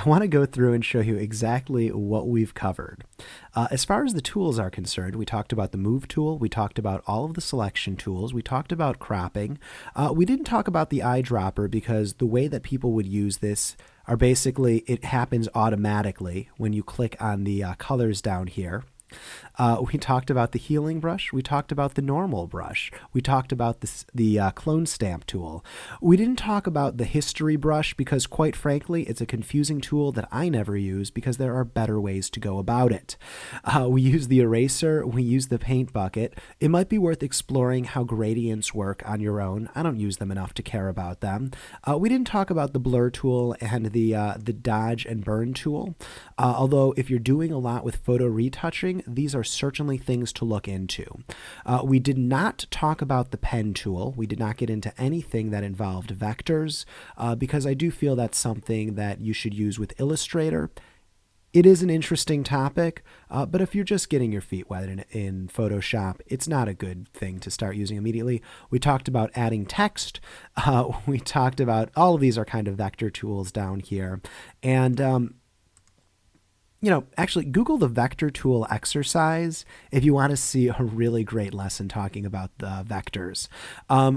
I want to go through and show you exactly what we've covered. As far as the tools are concerned, we talked about the move tool, we talked about all of the selection tools, we talked about cropping. We didn't talk about the eyedropper because the way that people would use this are basically it happens automatically when you click on the colors down here. We talked about the healing brush. We talked about the normal brush. We talked about the clone stamp tool. We didn't talk about the history brush because, quite frankly, it's a confusing tool that I never use because there are better ways to go about it. We use the eraser. We use the paint bucket. It might be worth exploring how gradients work on your own. I don't use them enough to care about them. We didn't talk about the blur tool and the dodge and burn tool. Although if you're doing a lot with photo retouching, these are certainly things to look into. We did not talk about the pen tool. We did not get into anything that involved vectors because I do feel that's something that you should use with Illustrator. It is an interesting topic, but if you're just getting your feet wet in Photoshop, it's not a good thing to start using immediately. We talked about adding text. We talked about all of these are kind of vector tools down here. And actually Google the vector tool exercise if you want to see a really great lesson talking about the vectors.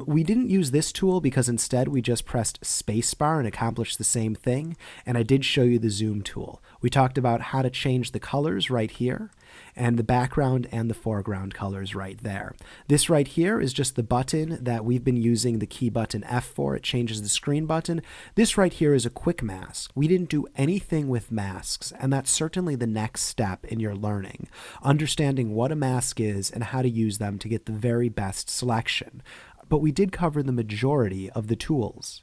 We didn't use this tool because instead we just pressed spacebar and accomplished the same thing. And I did show you the zoom tool. We talked about how to change the colors right here and the background and the foreground colors right there. This right here is just the button that we've been using the key button F for. It changes the screen button. This right here is a quick mask. We didn't do anything with masks, and that's certainly the next step in your learning, understanding what a mask is and how to use them to get the very best selection. But we did cover the majority of the tools.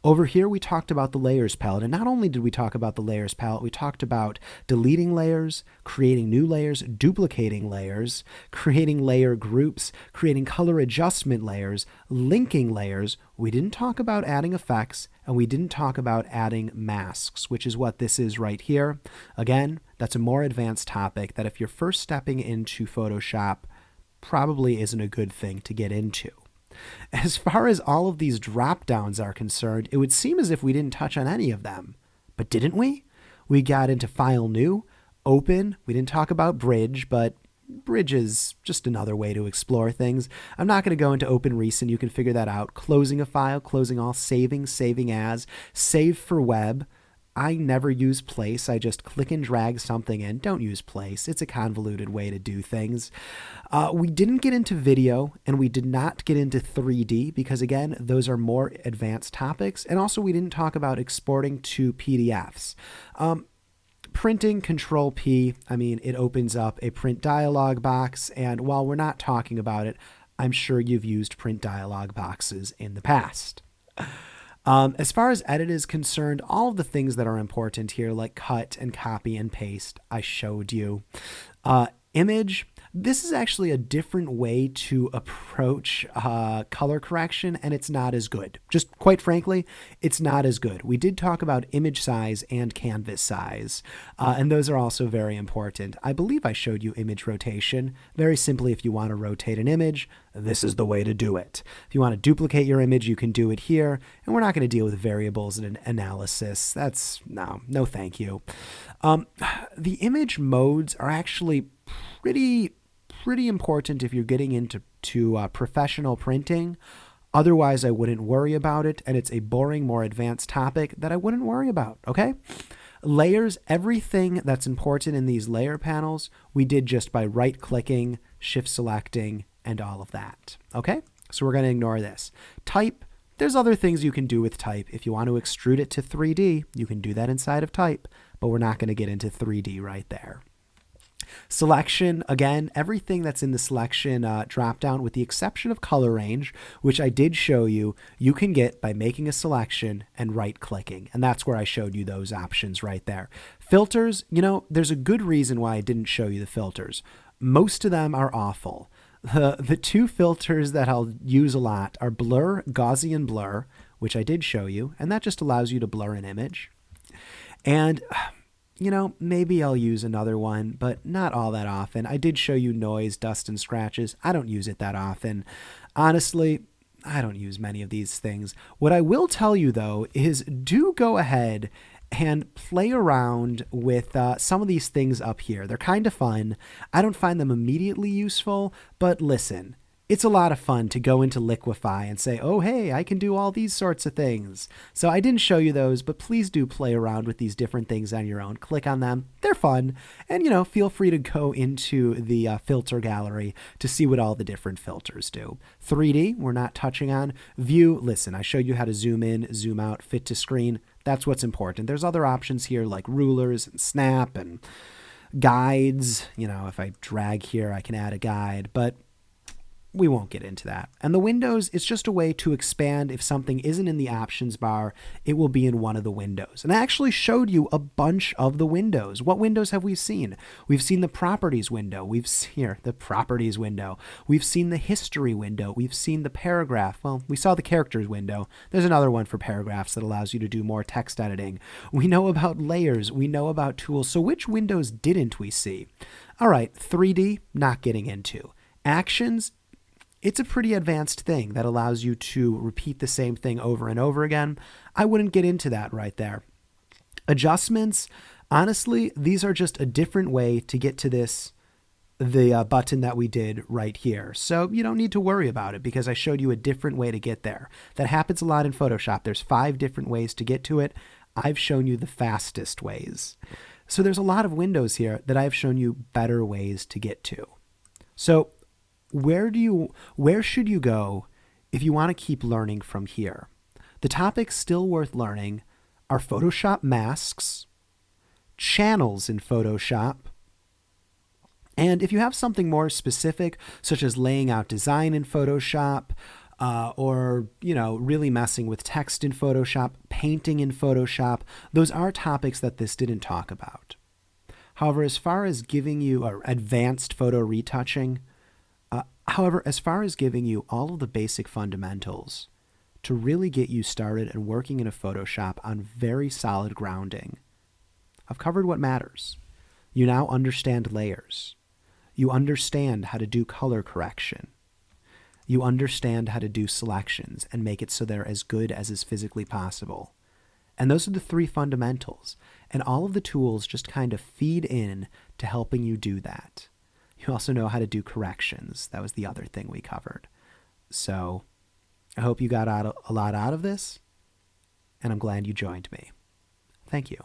Over here, we talked about the layers palette. And not only did we talk about the layers palette, we talked about deleting layers, creating new layers, duplicating layers, creating layer groups, creating color adjustment layers, linking layers. We didn't talk about adding effects, and we didn't talk about adding masks, which is what this is right here. Again, that's a more advanced topic that if you're first stepping into Photoshop, probably isn't a good thing to get into. As far as all of these drop downs are concerned, it would seem as if we didn't touch on any of them. But didn't we? We got into File New, Open. We didn't talk about Bridge, but Bridge is just another way to explore things. I'm not going to go into Open Recent. You can figure that out. Closing a file, closing all, saving, saving as, save for web. I never use Place. I just click and drag something in. Don't use Place. It's a convoluted way to do things. We didn't get into video, and we did not get into 3D because, again, those are more advanced topics. And also, we didn't talk about exporting to PDFs. Printing, Control P, it opens up a print dialog box. And while we're not talking about it, I'm sure you've used print dialog boxes in the past. As far as edit is concerned, all of the things that are important here, like cut and copy and paste, I showed you. Image, this is actually a different way to approach color correction, and it's not as good. Just quite frankly, it's not as good. We did talk about image size and canvas size, and those are also very important. I believe I showed you image rotation. Very simply, if you want to rotate an image, this is the way to do it. If you want to duplicate your image, you can do it here, and we're not going to deal with variables and analysis. That's, no thank you. The image modes are actually pretty important if you're getting into professional printing. Otherwise, I wouldn't worry about it, and it's a boring, more advanced topic that I wouldn't worry about, okay? Layers, everything that's important in these layer panels, we did just by right-clicking, shift-selecting, and all of that, okay? So we're going to ignore this. Type, there's other things you can do with type. If you want to extrude it to 3D, you can do that inside of type, but we're not going to get into 3D right there. Selection, again, everything that's in the selection drop-down with the exception of color range, which I did show you, you can get by making a selection and right-clicking. And that's where I showed you those options right there. Filters, there's a good reason why I didn't show you the filters. Most of them are awful. The two filters that I'll use a lot are Blur, Gaussian Blur, which I did show you, and that just allows you to blur an image. And maybe I'll use another one, but not all that often. I did show you noise, dust, and scratches. I don't use it that often. Honestly, I don't use many of these things. What I will tell you, though, is do go ahead and play around with some of these things up here. They're kind of fun. I don't find them immediately useful, but listen, it's a lot of fun to go into Liquify and say, oh, hey, I can do all these sorts of things. So I didn't show you those, but please do play around with these different things on your own. Click on them. They're fun. And, feel free to go into the filter gallery to see what all the different filters do. 3D, we're not touching on. View, listen, I showed you how to zoom in, zoom out, fit to screen. That's what's important. There's other options here like rulers and snap and guides. If I drag here, I can add a guide, but we won't get into that. And the windows, it's just a way to expand. If something isn't in the options bar, it will be in one of the windows. And I actually showed you a bunch of the windows. What windows have we seen? We've seen the properties window. The properties window. We've seen the history window. We've seen the paragraph. Well, we saw the characters window. There's another one for paragraphs that allows you to do more text editing. We know about layers. We know about tools. So which windows didn't we see? All right, 3D, not getting into. Actions, it's a pretty advanced thing that allows you to repeat the same thing over and over again. I wouldn't get into that right there. Adjustments, honestly, these are just a different way to get to the button that we did right here. So you don't need to worry about it because I showed you a different way to get there. That happens a lot in Photoshop. There's 5 different ways to get to it. I've shown you the fastest ways. So there's a lot of windows here that I've shown you better ways to get to. So where should you go if you want to keep learning from here? The topics still worth learning are Photoshop masks, channels in Photoshop, and if you have something more specific, such as laying out design in Photoshop, or really messing with text in Photoshop, painting in Photoshop, those are topics that this didn't talk about. However, as far as giving you advanced photo retouching, as far as giving you all of the basic fundamentals to really get you started and working in a Photoshop on very solid grounding, I've covered what matters. You now understand layers. You understand how to do color correction. You understand how to do selections and make it so they're as good as is physically possible. And those are the 3 fundamentals. And all of the tools just kind of feed in to helping you do that. You also know how to do corrections. That was the other thing we covered. So I hope you got a lot out of this, and I'm glad you joined me. Thank you.